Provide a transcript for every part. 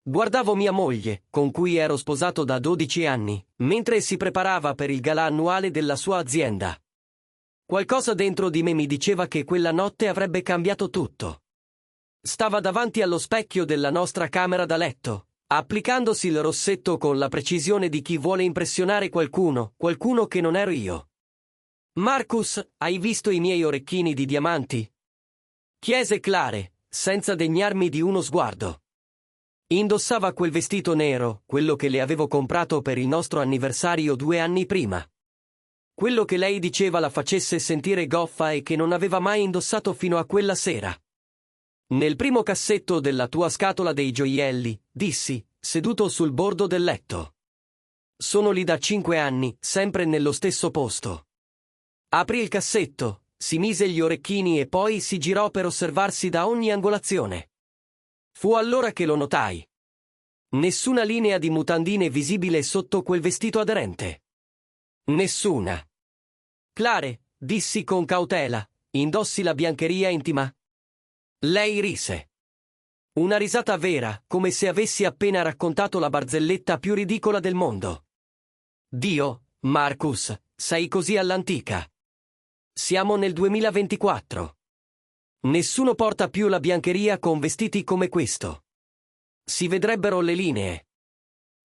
Guardavo mia moglie, con cui ero sposato da 12 anni, mentre si preparava per il galà annuale della sua azienda. Qualcosa dentro di me mi diceva che quella notte avrebbe cambiato tutto. Stava davanti allo specchio della nostra camera da letto, applicandosi il rossetto con la precisione di chi vuole impressionare qualcuno che non ero io. «Marcus, hai visto i miei orecchini di diamanti?» chiese Clare, senza degnarmi di uno sguardo. Indossava quel vestito nero, quello che le avevo comprato per il nostro anniversario 2 anni prima. Quello che lei diceva la facesse sentire goffa e che non aveva mai indossato fino a quella sera. «Nel primo cassetto della tua scatola dei gioielli», dissi, seduto sul bordo del letto. «Sono lì da 5 anni, sempre nello stesso posto». Aprì il cassetto, si mise gli orecchini e poi si girò per osservarsi da ogni angolazione. Fu allora che lo notai. Nessuna linea di mutandine visibile sotto quel vestito aderente. Nessuna. «Clare», dissi con cautela, «indossi la biancheria intima?» Lei rise. Una risata vera, come se avessi appena raccontato la barzelletta più ridicola del mondo. «Dio, Marcus, sei così all'antica. Siamo nel 2024. Nessuno porta più la biancheria con vestiti come questo. Si vedrebbero le linee».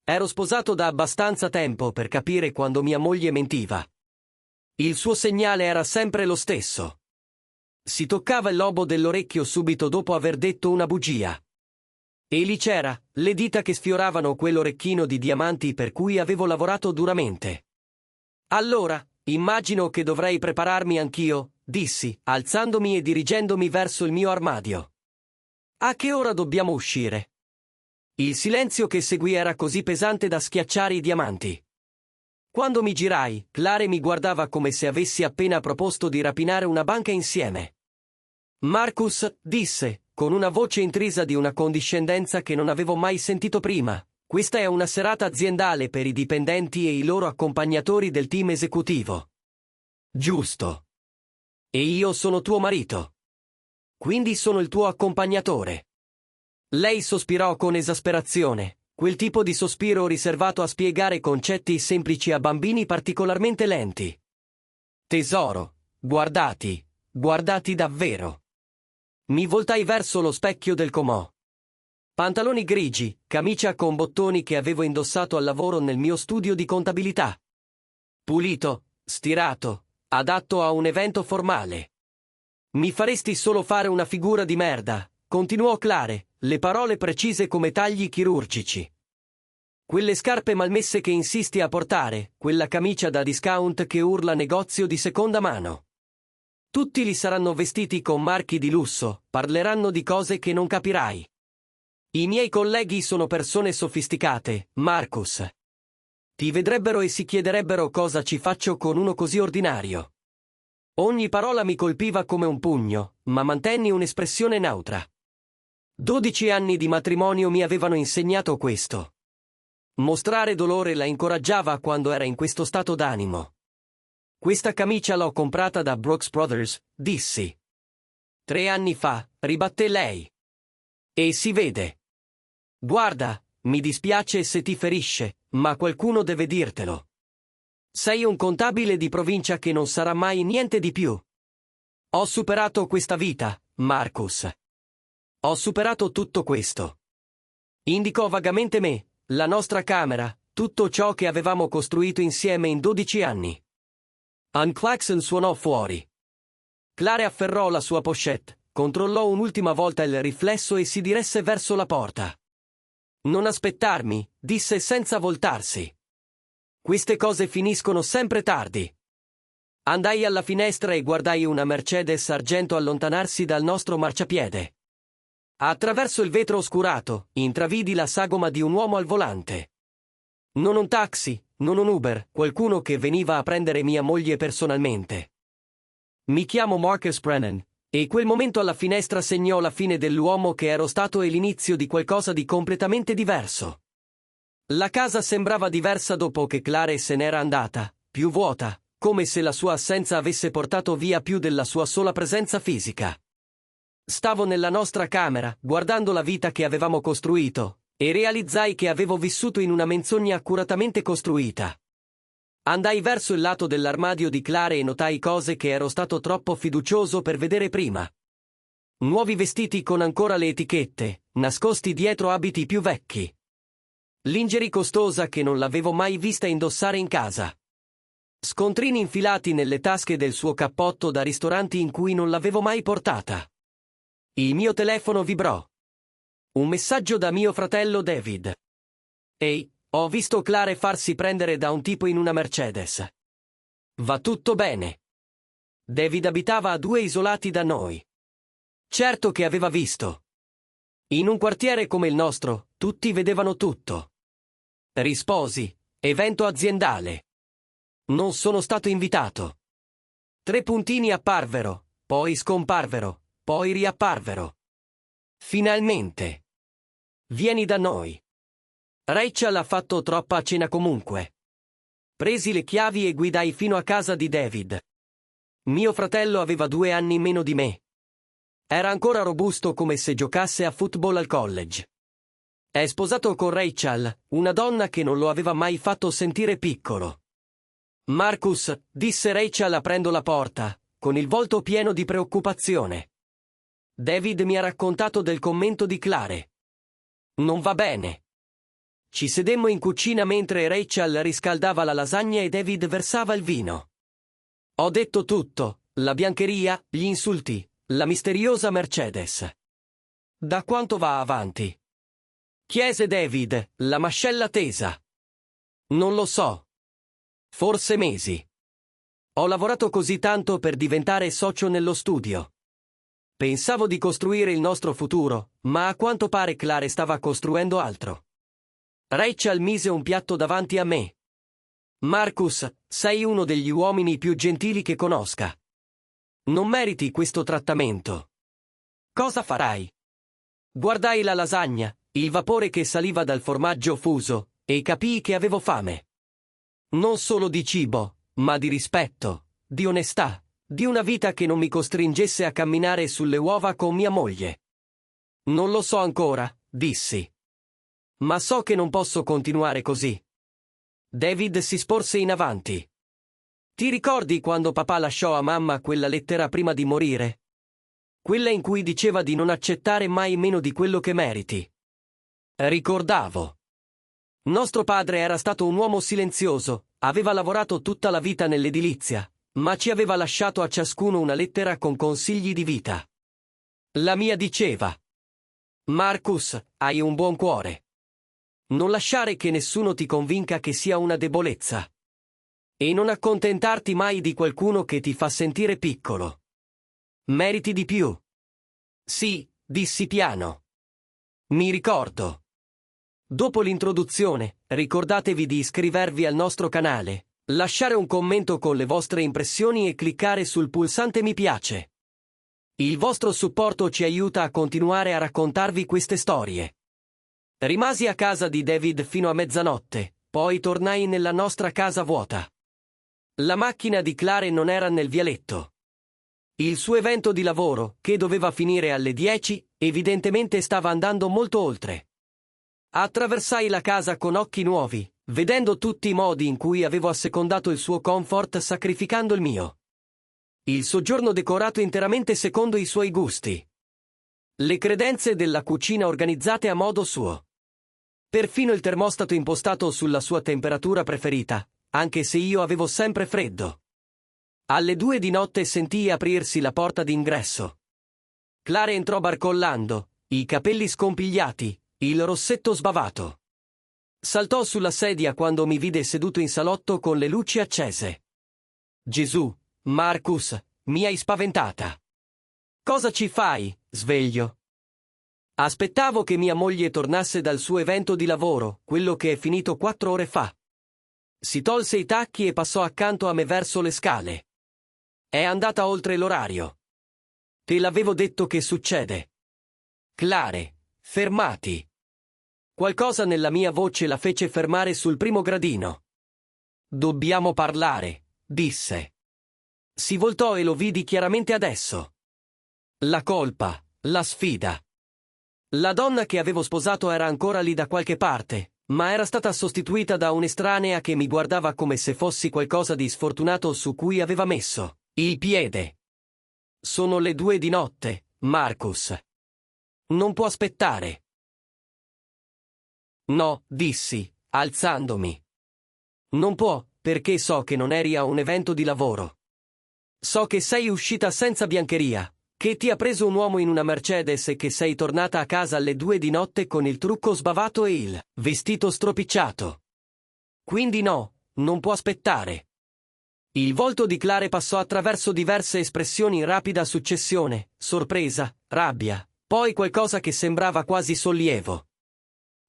Ero sposato da abbastanza tempo per capire quando mia moglie mentiva. Il suo segnale era sempre lo stesso. Si toccava il lobo dell'orecchio subito dopo aver detto una bugia. E lì c'era, le dita che sfioravano quell'orecchino di diamanti per cui avevo lavorato duramente. «Allora, immagino che dovrei prepararmi anch'io», dissi, alzandomi e dirigendomi verso il mio armadio. «A che ora dobbiamo uscire?» Il silenzio che seguì era così pesante da schiacciare i diamanti. Quando mi girai, Clare mi guardava come se avessi appena proposto di rapinare una banca insieme. «Marcus», disse, con una voce intrisa di una condiscendenza che non avevo mai sentito prima, «questa è una serata aziendale per i dipendenti e i loro accompagnatori del team esecutivo. Giusto. E io sono tuo marito. Quindi sono il tuo accompagnatore». Lei sospirò con esasperazione, quel tipo di sospiro riservato a spiegare concetti semplici a bambini particolarmente lenti. «Tesoro, guardati davvero». Mi voltai verso lo specchio del comò. Pantaloni grigi, camicia con bottoni che avevo indossato al lavoro nel mio studio di contabilità. Pulito, stirato, adatto a un evento formale. «Mi faresti solo fare una figura di merda», continuò Clare, le parole precise come tagli chirurgici. «Quelle scarpe malmesse che insisti a portare, quella camicia da discount che urla negozio di seconda mano. Tutti li saranno vestiti con marchi di lusso, parleranno di cose che non capirai. I miei colleghi sono persone sofisticate, Marcus. Ti vedrebbero e si chiederebbero cosa ci faccio con uno così ordinario». Ogni parola mi colpiva come un pugno, ma mantenni un'espressione neutra. 12 anni di matrimonio mi avevano insegnato questo. Mostrare dolore la incoraggiava quando era in questo stato d'animo. «Questa camicia l'ho comprata da Brooks Brothers», dissi. 3 anni fa, ribatté lei. «E si vede. Guarda, mi dispiace se ti ferisce, ma qualcuno deve dirtelo. Sei un contabile di provincia che non sarà mai niente di più. Ho superato questa vita, Marcus. Ho superato tutto questo». Indicò vagamente me, la nostra camera, tutto ciò che avevamo costruito insieme in 12 anni. Un clacson suonò fuori. Clare afferrò la sua pochette, controllò un'ultima volta il riflesso e si diresse verso la porta. «Non aspettarmi», disse senza voltarsi. «Queste cose finiscono sempre tardi». Andai alla finestra e guardai una Mercedes argento allontanarsi dal nostro marciapiede. Attraverso il vetro oscurato, intravidi la sagoma di un uomo al volante. Non un taxi, non un Uber, qualcuno che veniva a prendere mia moglie personalmente. «Mi chiamo Marcus Brennan», e quel momento alla finestra segnò la fine dell'uomo che ero stato e l'inizio di qualcosa di completamente diverso. La casa sembrava diversa dopo che Clare se n'era andata, più vuota, come se la sua assenza avesse portato via più della sua sola presenza fisica. Stavo nella nostra camera, guardando la vita che avevamo costruito, E realizzai che avevo vissuto in una menzogna accuratamente costruita. Andai verso il lato dell'armadio di Clare e notai cose che ero stato troppo fiducioso per vedere prima. Nuovi vestiti con ancora le etichette, nascosti dietro abiti più vecchi. Lingerie costosa che non l'avevo mai vista indossare in casa. Scontrini infilati nelle tasche del suo cappotto da ristoranti in cui non l'avevo mai portata. Il mio telefono vibrò. Un messaggio da mio fratello David. Ehi, ho visto Clare farsi prendere da un tipo in una Mercedes. Va tutto bene. David abitava a 2 isolati da noi. Certo che aveva visto. In un quartiere come il nostro, tutti vedevano tutto. Risposi, evento aziendale. Non sono stato invitato. 3 puntini apparvero, poi scomparvero, poi riapparvero. Finalmente. Vieni da noi. Rachel ha fatto troppa cena comunque. Presi le chiavi e guidai fino a casa di David. Mio fratello aveva 2 anni meno di me. Era ancora robusto come se giocasse a football al college. È sposato con Rachel, una donna che non lo aveva mai fatto sentire piccolo. Marcus, disse Rachel aprendo la porta, con il volto pieno di preoccupazione. David mi ha raccontato del commento di Clare. Non va bene. Ci sedemmo in cucina mentre Rachel riscaldava la lasagna e David versava il vino. Ho detto tutto, la biancheria, gli insulti, la misteriosa Mercedes. Da quanto va avanti? Chiese David, la mascella tesa. Non lo so. Forse mesi. Ho lavorato così tanto per diventare socio nello studio. Pensavo di costruire il nostro futuro, ma a quanto pare Clare stava costruendo altro. Rachel mise un piatto davanti a me. Marcus, sei uno degli uomini più gentili che conosca. Non meriti questo trattamento. Cosa farai? Guardai la lasagna, il vapore che saliva dal formaggio fuso, e capii che avevo fame. Non solo di cibo, ma di rispetto, di onestà, di una vita che non mi costringesse a camminare sulle uova con mia moglie. Non lo so ancora, dissi. Ma so che non posso continuare così. David si sporse in avanti. Ti ricordi quando papà lasciò a mamma quella lettera prima di morire? Quella in cui diceva di non accettare mai meno di quello che meriti. Ricordavo. Nostro padre era stato un uomo silenzioso, aveva lavorato tutta la vita nell'edilizia, ma ci aveva lasciato a ciascuno una lettera con consigli di vita. La mia diceva: Marcus, hai un buon cuore. Non lasciare che nessuno ti convinca che sia una debolezza. E non accontentarti mai di qualcuno che ti fa sentire piccolo. Meriti di più. Sì, dissi piano. Mi ricordo. Dopo l'introduzione, ricordatevi di iscrivervi al nostro canale, lasciare un commento con le vostre impressioni e cliccare sul pulsante mi piace. Il vostro supporto ci aiuta a continuare a raccontarvi queste storie. Rimasi a casa di David fino a mezzanotte, poi tornai nella nostra casa vuota. La macchina di Clare non era nel vialetto. Il suo evento di lavoro, che doveva finire alle 10, evidentemente stava andando molto oltre. Attraversai la casa con occhi nuovi, vedendo tutti i modi in cui avevo assecondato il suo comfort sacrificando il mio. Il soggiorno decorato interamente secondo i suoi gusti. Le credenze della cucina organizzate a modo suo. Perfino il termostato impostato sulla sua temperatura preferita, anche se io avevo sempre freddo. Alle 2 di notte sentii aprirsi la porta d'ingresso. Clare entrò barcollando, i capelli scompigliati, il rossetto sbavato. Saltò sulla sedia quando mi vide seduto in salotto con le luci accese. Gesù, Marcus, mi hai spaventata. Cosa ci fai, sveglio? Aspettavo che mia moglie tornasse dal suo evento di lavoro, quello che è finito 4 ore fa. Si tolse i tacchi e passò accanto a me verso le scale. È andata oltre l'orario. Te l'avevo detto che succede. Clare, fermati. Qualcosa nella mia voce la fece fermare sul primo gradino. Dobbiamo parlare, disse. Si voltò e lo vidi chiaramente adesso. La colpa, la sfida. La donna che avevo sposato era ancora lì da qualche parte, ma era stata sostituita da un'estranea che mi guardava come se fossi qualcosa di sfortunato su cui aveva messo il piede. Sono le 2 di notte, Marcus. Non può aspettare. No, dissi, alzandomi. Non può, perché so che non eri a un evento di lavoro. So che sei uscita senza biancheria, che ti ha preso un uomo in una Mercedes e che sei tornata a casa alle 2 di notte con il trucco sbavato e il vestito stropicciato. Quindi no, non può aspettare. Il volto di Clare passò attraverso diverse espressioni in rapida successione, sorpresa, rabbia, poi qualcosa che sembrava quasi sollievo.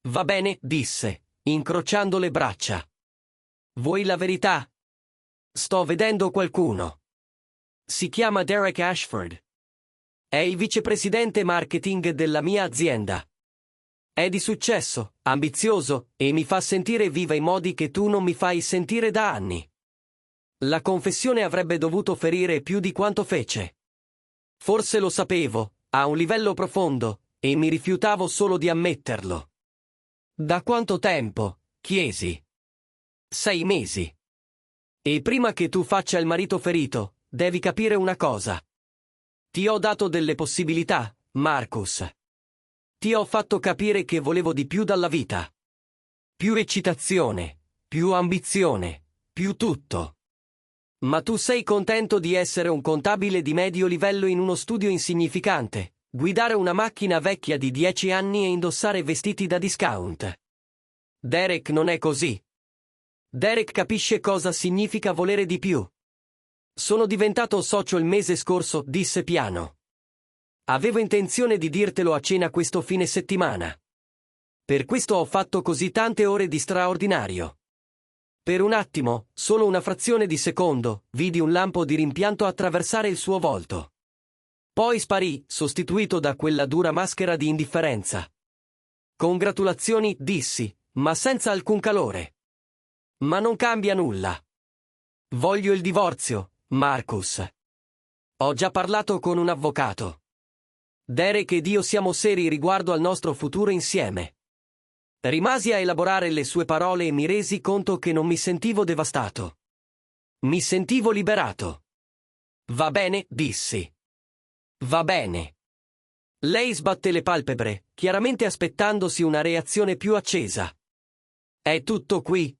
Va bene, disse, incrociando le braccia. Vuoi la verità? Sto vedendo qualcuno. Si chiama Derek Ashford. È il vicepresidente marketing della mia azienda. È di successo, ambizioso, e mi fa sentire viva in modi che tu non mi fai sentire da anni. La confessione avrebbe dovuto ferire più di quanto fece. Forse lo sapevo, a un livello profondo, e mi rifiutavo solo di ammetterlo. Da quanto tempo? Chiesi. 6 mesi. E prima che tu faccia il marito ferito, devi capire una cosa. Ti ho dato delle possibilità, Marcus. Ti ho fatto capire che volevo di più dalla vita. Più eccitazione, più ambizione, più tutto. Ma tu sei contento di essere un contabile di medio livello in uno studio insignificante, guidare una macchina vecchia di 10 anni e indossare vestiti da discount. Derek non è così. Derek capisce cosa significa volere di più. Sono diventato socio il mese scorso, disse piano. Avevo intenzione di dirtelo a cena questo fine settimana. Per questo ho fatto così tante ore di straordinario. Per un attimo, solo una frazione di secondo, vidi un lampo di rimpianto attraversare il suo volto. Poi sparì, sostituito da quella dura maschera di indifferenza. Congratulazioni, dissi, ma senza alcun calore. Ma non cambia nulla. Voglio il divorzio, Marcus. Ho già parlato con un avvocato. Derek ed io siamo seri riguardo al nostro futuro insieme. Rimasi a elaborare le sue parole e mi resi conto che non mi sentivo devastato. Mi sentivo liberato. Va bene, dissi. Va bene. Lei sbatté le palpebre, chiaramente aspettandosi una reazione più accesa. È tutto qui?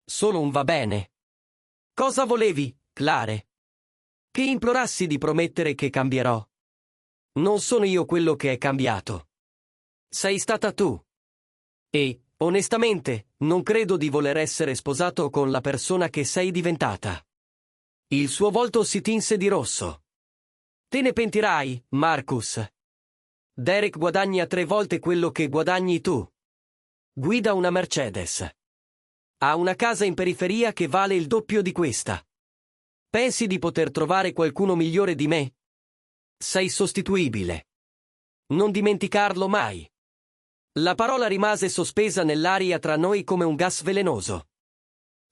Solo un va bene. Cosa volevi, Clare? Che implorassi di promettere che cambierò? Non sono io quello che è cambiato. Sei stata tu. E, onestamente, non credo di voler essere sposato con la persona che sei diventata. Il suo volto si tinse di rosso. Te ne pentirai, Marcus. Derek guadagna 3 volte quello che guadagni tu. Guida una Mercedes. Ha una casa in periferia che vale il doppio di questa. Pensi di poter trovare qualcuno migliore di me? Sei sostituibile. Non dimenticarlo mai. La parola rimase sospesa nell'aria tra noi come un gas velenoso.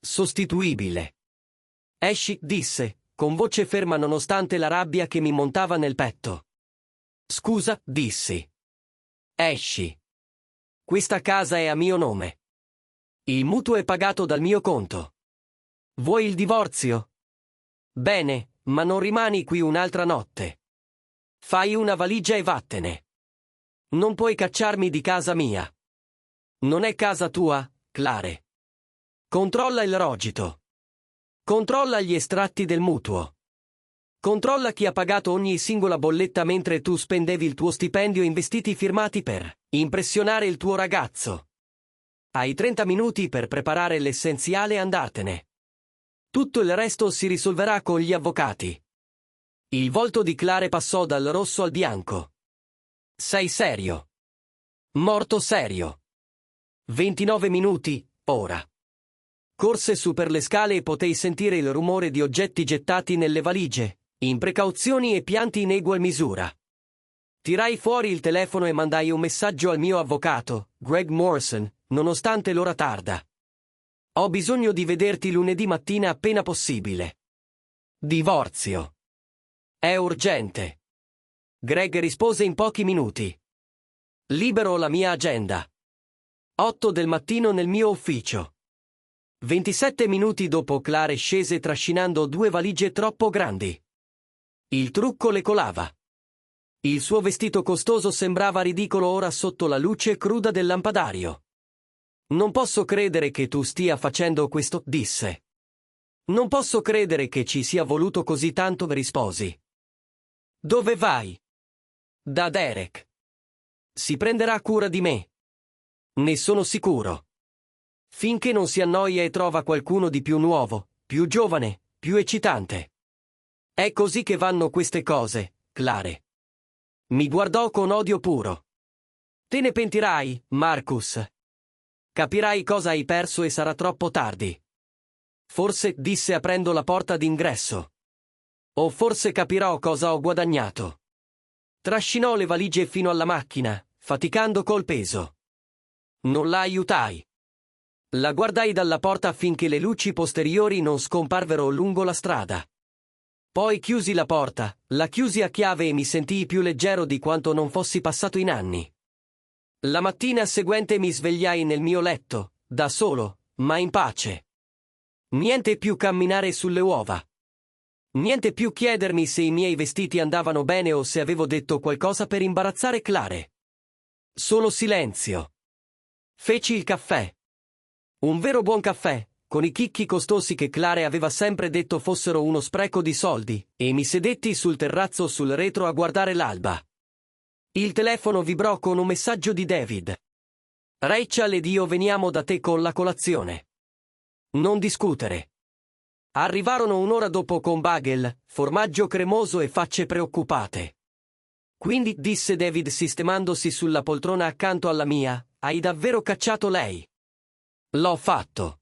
Sostituibile. Esci, disse, con voce ferma nonostante la rabbia che mi montava nel petto. Scusa, dissi. Esci. Questa casa è a mio nome. Il mutuo è pagato dal mio conto. Vuoi il divorzio? Bene, ma non rimani qui un'altra notte. Fai una valigia e vattene. Non puoi cacciarmi di casa mia. Non è casa tua, Clare. Controlla il rogito. Controlla gli estratti del mutuo. Controlla chi ha pagato ogni singola bolletta mentre tu spendevi il tuo stipendio in vestiti firmati per impressionare il tuo ragazzo. Hai 30 minuti per preparare l'essenziale e andartene. Tutto il resto si risolverà con gli avvocati. Il volto di Clare passò dal rosso al bianco. Sei serio? Morto serio. 29 minuti, ora. Corse su per le scale e potei sentire il rumore di oggetti gettati nelle valigie, imprecauzioni e pianti in egual misura. Tirai fuori il telefono e mandai un messaggio al mio avvocato, Greg Morrison, nonostante l'ora tarda. Ho bisogno di vederti lunedì mattina appena possibile. Divorzio. È urgente. Greg rispose in pochi minuti. Libero la mia agenda. 8 del mattino nel mio ufficio. 27 minuti dopo Clare scese trascinando 2 valigie troppo grandi. Il trucco le colava. Il suo vestito costoso sembrava ridicolo ora sotto la luce cruda del lampadario. Non posso credere che tu stia facendo questo, disse. Non posso credere che ci sia voluto così tanto, risposi. Dove vai? Da Derek. Si prenderà cura di me. Ne sono sicuro. Finché non si annoia e trova qualcuno di più nuovo, più giovane, più eccitante. È così che vanno queste cose, Clare. Mi guardò con odio puro. Te ne pentirai, Marcus. Capirai cosa hai perso e sarà troppo tardi. Forse, disse aprendo la porta d'ingresso. O forse capirò cosa ho guadagnato. Trascinò le valigie fino alla macchina, faticando col peso. Non la aiutai. La guardai dalla porta finché le luci posteriori non scomparvero lungo la strada. Poi chiusi la porta, la chiusi a chiave e mi sentii più leggero di quanto non fossi passato in anni. La mattina seguente mi svegliai nel mio letto, da solo, ma in pace. Niente più camminare sulle uova. Niente più chiedermi se i miei vestiti andavano bene o se avevo detto qualcosa per imbarazzare Clare. Solo silenzio. Feci il caffè. Un vero buon caffè, con i chicchi costosi che Clare aveva sempre detto fossero uno spreco di soldi, e mi sedetti sul terrazzo sul retro a guardare l'alba. Il telefono vibrò con un messaggio di David. Rachel ed io veniamo da te con la colazione. Non discutere. Arrivarono un'ora dopo con bagel, formaggio cremoso e facce preoccupate. Quindi, disse David sistemandosi sulla poltrona accanto alla mia, hai davvero cacciato lei? L'ho fatto.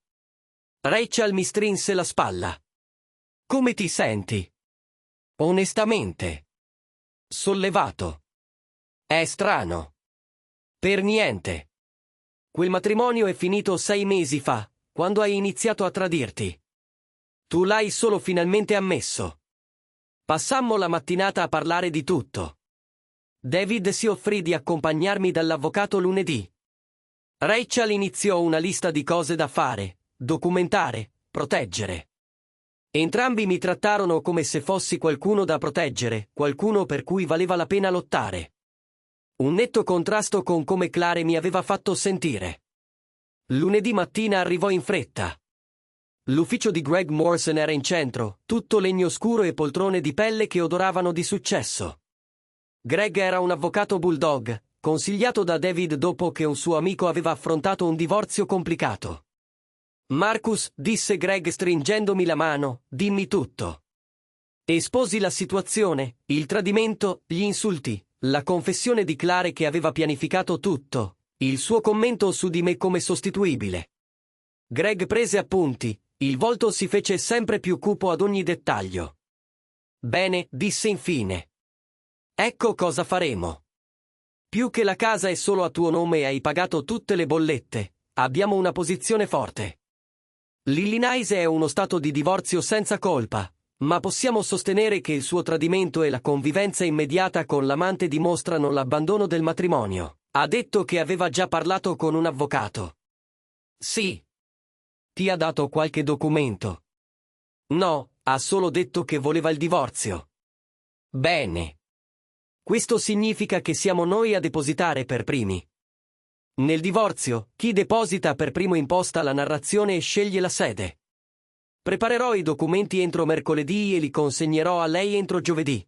Rachel mi strinse la spalla. Come ti senti? Onestamente. Sollevato. È strano. Per niente. Quel matrimonio è finito 6 mesi fa, quando hai iniziato a tradirti. Tu l'hai solo finalmente ammesso. Passammo la mattinata a parlare di tutto. David si offrì di accompagnarmi dall'avvocato lunedì. Rachel iniziò una lista di cose da fare, documentare, proteggere. Entrambi mi trattarono come se fossi qualcuno da proteggere, qualcuno per cui valeva la pena lottare. Un netto contrasto con come Clare mi aveva fatto sentire. Lunedì mattina arrivò in fretta. L'ufficio di Greg Morrison era in centro, tutto legno scuro e poltrone di pelle che odoravano di successo. Greg era un avvocato bulldog, consigliato da David dopo che un suo amico aveva affrontato un divorzio complicato. Marcus, disse Greg stringendomi la mano, dimmi tutto. Esposi la situazione, il tradimento, gli insulti, la confessione di Clare che aveva pianificato tutto, il suo commento su di me come sostituibile. Greg prese appunti, il volto si fece sempre più cupo ad ogni dettaglio. Bene, disse infine. Ecco cosa faremo. Più che la casa è solo a tuo nome e hai pagato tutte le bollette, abbiamo una posizione forte. L'Illinois è uno stato di divorzio senza colpa, ma possiamo sostenere che il suo tradimento e la convivenza immediata con l'amante dimostrano l'abbandono del matrimonio. Ha detto che aveva già parlato con un avvocato. Sì. Ti ha dato qualche documento? No, ha solo detto che voleva il divorzio. Bene. Questo significa che siamo noi a depositare per primi. Nel divorzio, chi deposita per primo imposta la narrazione e sceglie la sede. Preparerò i documenti entro mercoledì e li consegnerò a lei entro giovedì.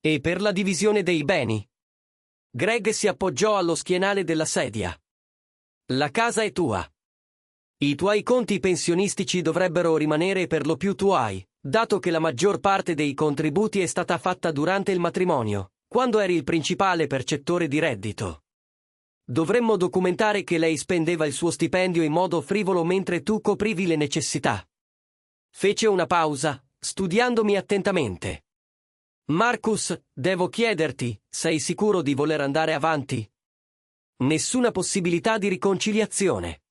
E per la divisione dei beni? Greg si appoggiò allo schienale della sedia. La casa è tua. I tuoi conti pensionistici dovrebbero rimanere per lo più tuoi, dato che la maggior parte dei contributi è stata fatta durante il matrimonio, quando eri il principale percettore di reddito. Dovremmo documentare che lei spendeva il suo stipendio in modo frivolo mentre tu coprivi le necessità. Fece una pausa, studiandomi attentamente. Marcus, devo chiederti, sei sicuro di voler andare avanti? Nessuna possibilità di riconciliazione.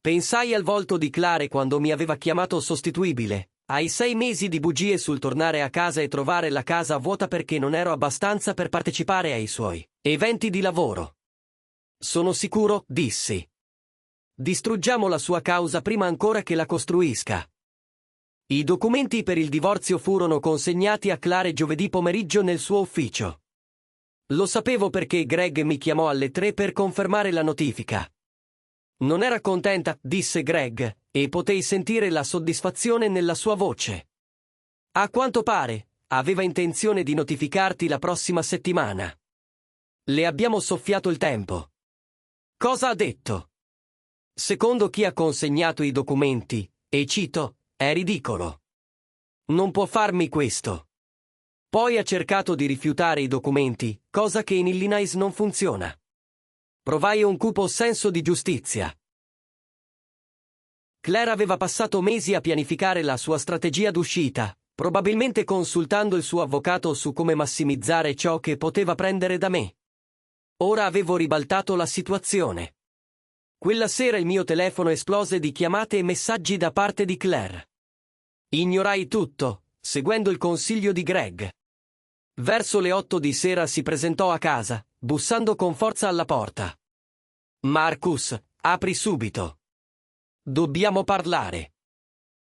Pensai al volto di Clare quando mi aveva chiamato sostituibile, ai 6 mesi di bugie sul tornare a casa e trovare la casa vuota perché non ero abbastanza per partecipare ai suoi eventi di lavoro. Sono sicuro, dissi. Distruggiamo la sua causa prima ancora che la costruisca. I documenti per il divorzio furono consegnati a Claire giovedì pomeriggio nel suo ufficio. Lo sapevo perché Greg mi chiamò alle 3 per confermare la notifica. Non era contenta, disse Greg, e potei sentire la soddisfazione nella sua voce. A quanto pare, aveva intenzione di notificarti la prossima settimana. Le abbiamo soffiato il tempo. Cosa ha detto? Secondo chi ha consegnato i documenti, e cito, è ridicolo. Non può farmi questo. Poi ha cercato di rifiutare i documenti, cosa che in Illinois non funziona. Provai un cupo senso di giustizia. Claire aveva passato mesi a pianificare la sua strategia d'uscita, probabilmente consultando il suo avvocato su come massimizzare ciò che poteva prendere da me. Ora avevo ribaltato la situazione. Quella sera il mio telefono esplose di chiamate e messaggi da parte di Claire. Ignorai tutto, seguendo il consiglio di Greg. Verso le 8 di sera si presentò a casa, bussando con forza alla porta. Marcus, apri subito. Dobbiamo parlare.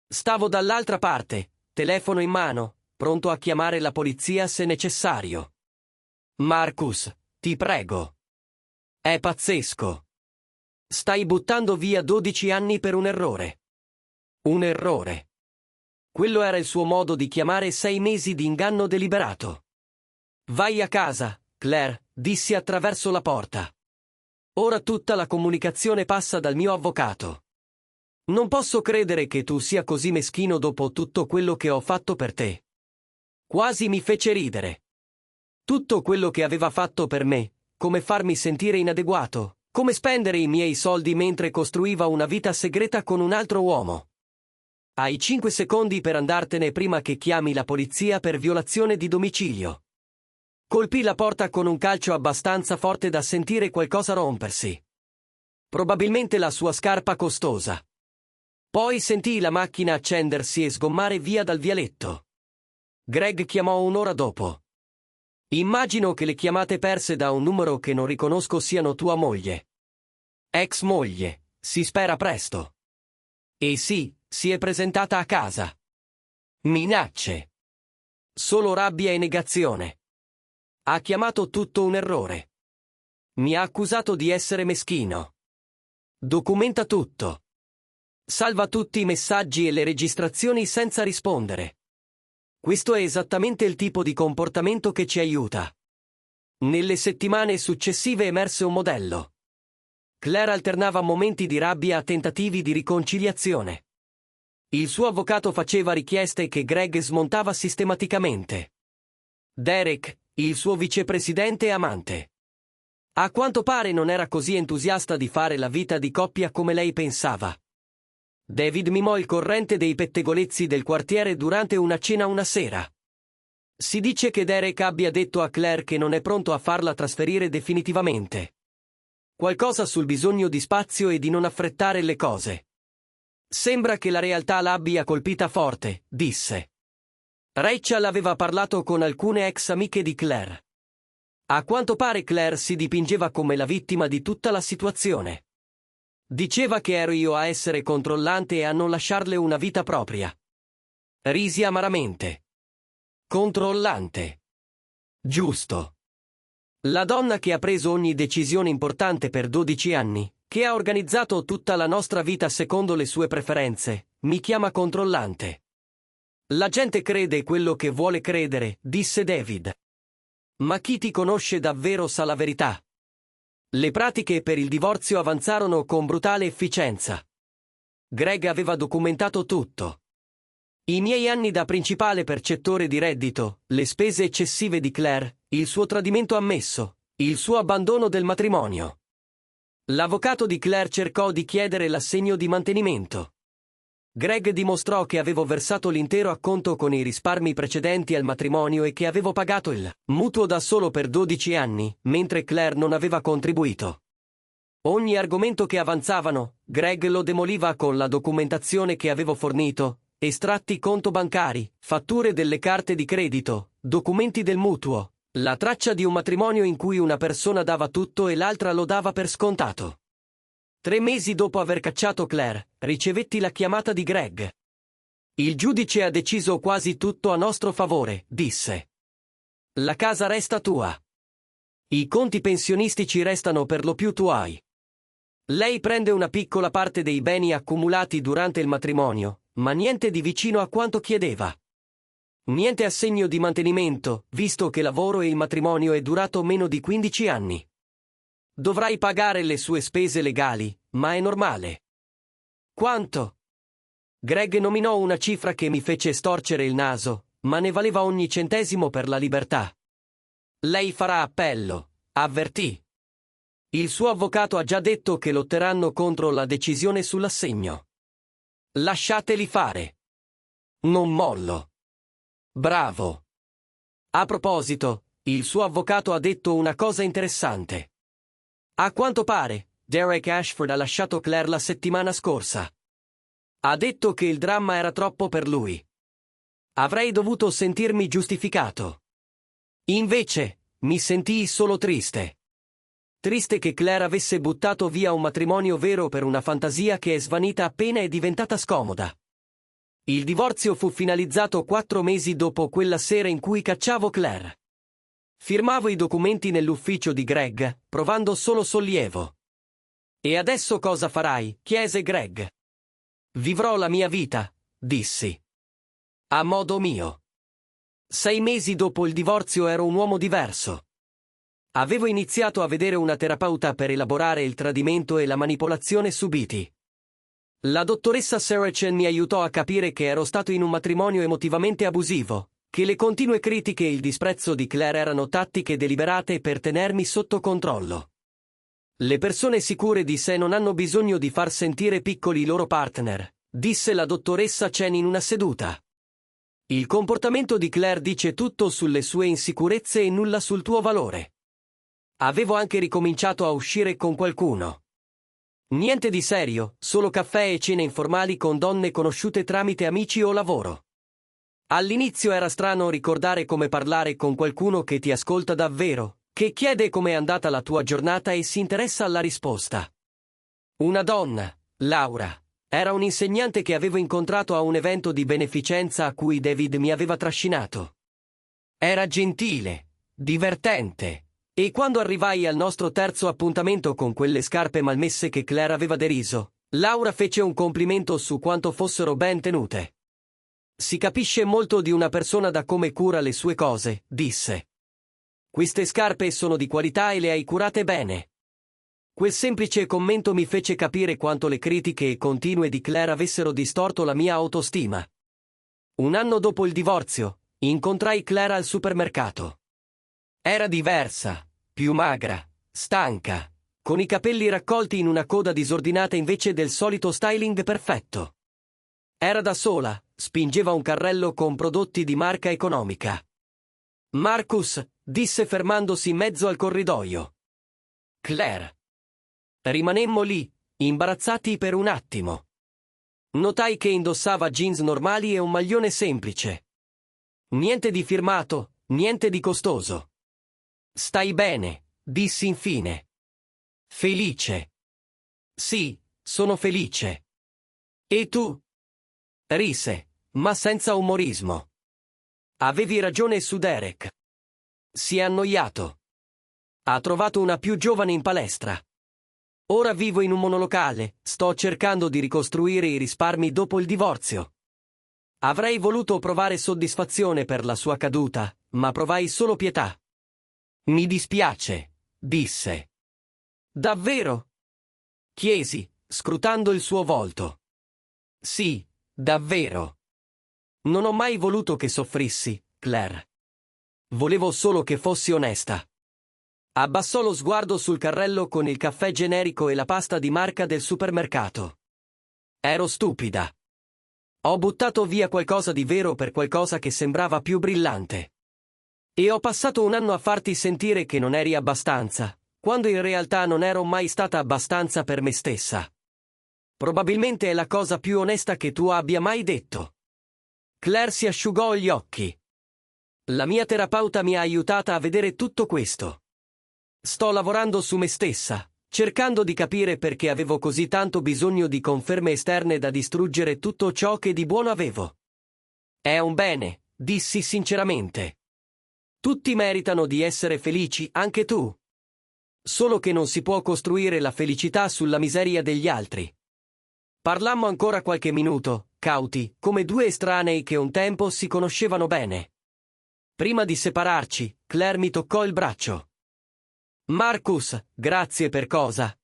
Stavo dall'altra parte, telefono in mano, pronto a chiamare la polizia se necessario. Marcus, ti prego. È pazzesco. Stai buttando via 12 anni per un errore. Un errore. Quello era il suo modo di chiamare 6 mesi di inganno deliberato. Vai a casa, Claire, dissi attraverso la porta. Ora tutta la comunicazione passa dal mio avvocato. Non posso credere che tu sia così meschino dopo tutto quello che ho fatto per te. Quasi mi fece ridere. Tutto quello che aveva fatto per me, come farmi sentire inadeguato, come spendere i miei soldi mentre costruiva una vita segreta con un altro uomo. Hai 5 secondi per andartene prima che chiami la polizia per violazione di domicilio. Colpì la porta con un calcio abbastanza forte da sentire qualcosa rompersi. Probabilmente la sua scarpa costosa. Poi sentii la macchina accendersi e sgommare via dal vialetto. Greg chiamò un'ora dopo. Immagino che le chiamate perse da un numero che non riconosco siano tua moglie. Ex moglie, si spera presto. E sì, si è presentata a casa. Minacce. Solo rabbia e negazione. Ha chiamato tutto un errore. Mi ha accusato di essere meschino. Documenta tutto. Salva tutti i messaggi e le registrazioni senza rispondere. Questo è esattamente il tipo di comportamento che ci aiuta. Nelle settimane successive emerse un modello. Claire alternava momenti di rabbia a tentativi di riconciliazione. Il suo avvocato faceva richieste che Greg smontava sistematicamente. Derek, il suo vicepresidente e amante. A quanto pare non era così entusiasta di fare la vita di coppia come lei pensava. David mimò il corrente dei pettegolezzi del quartiere durante una cena una sera. Si dice che Derek abbia detto a Claire che non è pronto a farla trasferire definitivamente. Qualcosa sul bisogno di spazio e di non affrettare le cose. Sembra che la realtà l'abbia colpita forte, disse. Rachel aveva parlato con alcune ex amiche di Claire. A quanto pare Claire si dipingeva come la vittima di tutta la situazione. Diceva che ero io a essere controllante e a non lasciarle una vita propria. Risi amaramente. Controllante. Giusto. La donna che ha preso ogni decisione importante per 12 anni, che ha organizzato tutta la nostra vita secondo le sue preferenze, mi chiama controllante. La gente crede quello che vuole credere, disse David. Ma chi ti conosce davvero sa la verità. Le pratiche per il divorzio avanzarono con brutale efficienza. Greg aveva documentato tutto. I miei anni da principale percettore di reddito, le spese eccessive di Claire, il suo tradimento ammesso, il suo abbandono del matrimonio. L'avvocato di Claire cercò di chiedere l'assegno di mantenimento. Greg dimostrò che avevo versato l'intero acconto con i risparmi precedenti al matrimonio e che avevo pagato il mutuo da solo per 12 anni, mentre Claire non aveva contribuito. Ogni argomento che avanzavano, Greg lo demoliva con la documentazione che avevo fornito, estratti conto bancari, fatture delle carte di credito, documenti del mutuo, La traccia di un matrimonio in cui una persona dava tutto e l'altra lo dava per scontato. 3 mesi dopo aver cacciato Claire, ricevetti la chiamata di Greg. Il giudice ha deciso quasi tutto a nostro favore, disse. La casa resta tua. I conti pensionistici restano per lo più tuoi. Lei prende una piccola parte dei beni accumulati durante il matrimonio, ma niente di vicino a quanto chiedeva. Niente assegno di mantenimento, visto che lavoro e il matrimonio è durato meno di 15 anni. Dovrai pagare le sue spese legali, ma è normale. Quanto? Greg nominò una cifra che mi fece storcere il naso, ma ne valeva ogni centesimo per la libertà. Lei farà appello, avvertì. Il suo avvocato ha già detto che lotteranno contro la decisione sull'assegno. Lasciateli fare. Non mollo. Bravo. A proposito, il suo avvocato ha detto una cosa interessante. A quanto pare, Derek Ashford ha lasciato Claire la settimana scorsa. Ha detto che il dramma era troppo per lui. Avrei dovuto sentirmi giustificato. Invece, mi sentii solo triste. Triste che Claire avesse buttato via un matrimonio vero per una fantasia che è svanita appena è diventata scomoda. Il divorzio fu finalizzato 4 mesi dopo quella sera in cui cacciavo Claire. Firmavo i documenti nell'ufficio di Greg, provando solo sollievo. E adesso cosa farai? Chiese Greg. Vivrò la mia vita, dissi. A modo mio. 6 mesi dopo il divorzio ero un uomo diverso. Avevo iniziato a vedere una terapeuta per elaborare il tradimento e la manipolazione subiti. La dottoressa Saracen mi aiutò a capire che ero stato in un matrimonio emotivamente abusivo, che le continue critiche e il disprezzo di Claire erano tattiche deliberate per tenermi sotto controllo. Le persone sicure di sé non hanno bisogno di far sentire piccoli i loro partner, disse la dottoressa Chen in una seduta. Il comportamento di Claire dice tutto sulle sue insicurezze e nulla sul tuo valore. Avevo anche ricominciato a uscire con qualcuno. Niente di serio, solo caffè e cene informali con donne conosciute tramite amici o lavoro. All'inizio era strano ricordare come parlare con qualcuno che ti ascolta davvero, che chiede com'è andata la tua giornata e si interessa alla risposta. Una donna, Laura, era un insegnante che avevo incontrato a un evento di beneficenza a cui David mi aveva trascinato. Era gentile, divertente. E quando arrivai al nostro terzo appuntamento con quelle scarpe malmesse che Claire aveva deriso, Laura fece un complimento su quanto fossero ben tenute. Si capisce molto di una persona da come cura le sue cose, disse. Queste scarpe sono di qualità e le hai curate bene. Quel semplice commento mi fece capire quanto le critiche continue di Claire avessero distorto la mia autostima. Un anno dopo il divorzio, incontrai Claire al supermercato. Era diversa, più magra, stanca, con i capelli raccolti in una coda disordinata invece del solito styling perfetto. Era da sola, spingeva un carrello con prodotti di marca economica. Marcus, disse fermandosi in mezzo al corridoio. Claire. Rimanemmo lì, imbarazzati per un attimo. Notai che indossava jeans normali e un maglione semplice. Niente di firmato, niente di costoso. Stai bene, dissi infine. Felice. Sì, sono felice. E tu? Rise, ma senza umorismo. Avevi ragione su Derek. Si è annoiato. Ha trovato una più giovane in palestra. Ora vivo in un monolocale, sto cercando di ricostruire i risparmi dopo il divorzio. Avrei voluto provare soddisfazione per la sua caduta, ma provai solo pietà. Mi dispiace, disse. Davvero? Chiesi, scrutando il suo volto. Sì, davvero. Non ho mai voluto che soffrissi, Claire. Volevo solo che fossi onesta. Abbassò lo sguardo sul carrello con il caffè generico e la pasta di marca del supermercato. Ero stupida. Ho buttato via qualcosa di vero per qualcosa che sembrava più brillante. E ho passato un anno a farti sentire che non eri abbastanza, quando in realtà non ero mai stata abbastanza per me stessa. Probabilmente è la cosa più onesta che tu abbia mai detto. Claire si asciugò gli occhi. La mia terapeuta mi ha aiutata a vedere tutto questo. Sto lavorando su me stessa, cercando di capire perché avevo così tanto bisogno di conferme esterne da distruggere tutto ciò che di buono avevo. È un bene, dissi sinceramente. Tutti meritano di essere felici, anche tu. Solo che non si può costruire la felicità sulla miseria degli altri. Parlammo ancora qualche minuto, cauti, come due estranei che un tempo si conoscevano bene. Prima di separarci, Claire mi toccò il braccio. Marcus, grazie per cosa?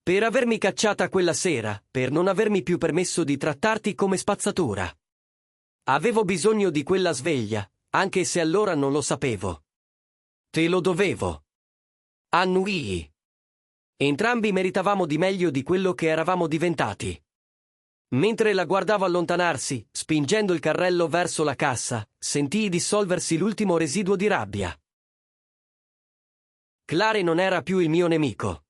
Per avermi cacciata quella sera, per non avermi più permesso di trattarti come spazzatura. Avevo bisogno di quella sveglia, anche se allora non lo sapevo. Te lo dovevo. Annuii. Entrambi meritavamo di meglio di quello che eravamo diventati. Mentre la guardavo allontanarsi, spingendo il carrello verso la cassa, sentii dissolversi l'ultimo residuo di rabbia. Claire non era più il mio nemico.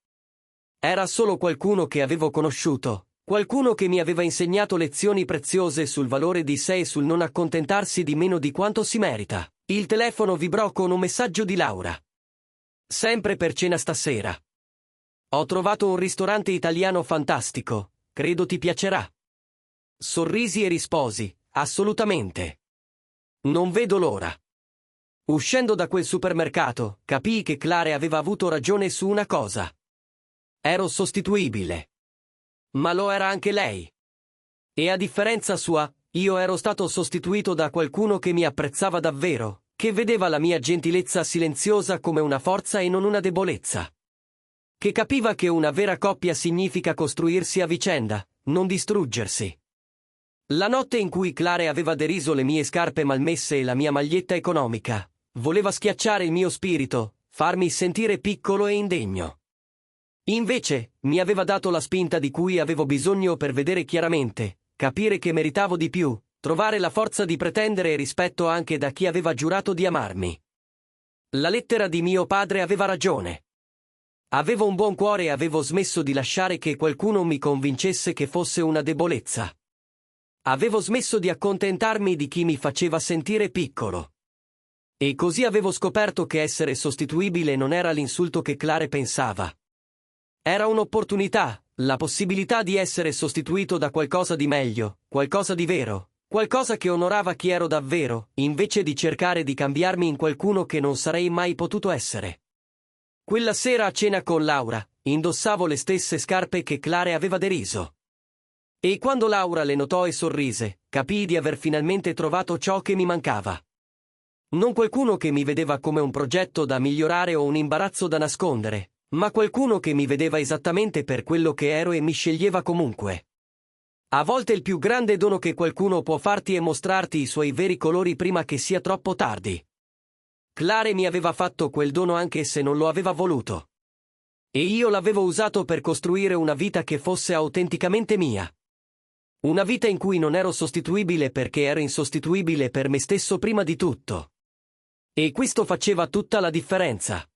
Era solo qualcuno che avevo conosciuto, qualcuno che mi aveva insegnato lezioni preziose sul valore di sé e sul non accontentarsi di meno di quanto si merita. Il telefono vibrò con un messaggio di Laura. Sempre per cena stasera. Ho trovato un ristorante italiano fantastico, credo ti piacerà. Sorrisi e risposi, assolutamente. Non vedo l'ora. Uscendo da quel supermercato, capii che Claire aveva avuto ragione su una cosa. Ero sostituibile. Ma lo era anche lei. E a differenza sua, io ero stato sostituito da qualcuno che mi apprezzava davvero, che vedeva la mia gentilezza silenziosa come una forza e non una debolezza. Che capiva che una vera coppia significa costruirsi a vicenda, non distruggersi. La notte in cui Claire aveva deriso le mie scarpe malmesse e la mia maglietta economica, voleva schiacciare il mio spirito, farmi sentire piccolo e indegno. Invece, mi aveva dato la spinta di cui avevo bisogno per vedere chiaramente, capire che meritavo di più, trovare la forza di pretendere rispetto anche da chi aveva giurato di amarmi. La lettera di mio padre aveva ragione. Avevo un buon cuore e avevo smesso di lasciare che qualcuno mi convincesse che fosse una debolezza. Avevo smesso di accontentarmi di chi mi faceva sentire piccolo. E così avevo scoperto che essere sostituibile non era l'insulto che Claire pensava. Era un'opportunità, la possibilità di essere sostituito da qualcosa di meglio, qualcosa di vero, qualcosa che onorava chi ero davvero, invece di cercare di cambiarmi in qualcuno che non sarei mai potuto essere. Quella sera a cena con Laura, indossavo le stesse scarpe che Claire aveva deriso. E quando Laura le notò e sorrise, capii di aver finalmente trovato ciò che mi mancava. Non qualcuno che mi vedeva come un progetto da migliorare o un imbarazzo da nascondere, ma qualcuno che mi vedeva esattamente per quello che ero e mi sceglieva comunque. A volte il più grande dono che qualcuno può farti è mostrarti i suoi veri colori prima che sia troppo tardi. Claire mi aveva fatto quel dono anche se non lo aveva voluto. E io l'avevo usato per costruire una vita che fosse autenticamente mia. Una vita in cui non ero sostituibile perché ero insostituibile per me stesso prima di tutto. E questo faceva tutta la differenza.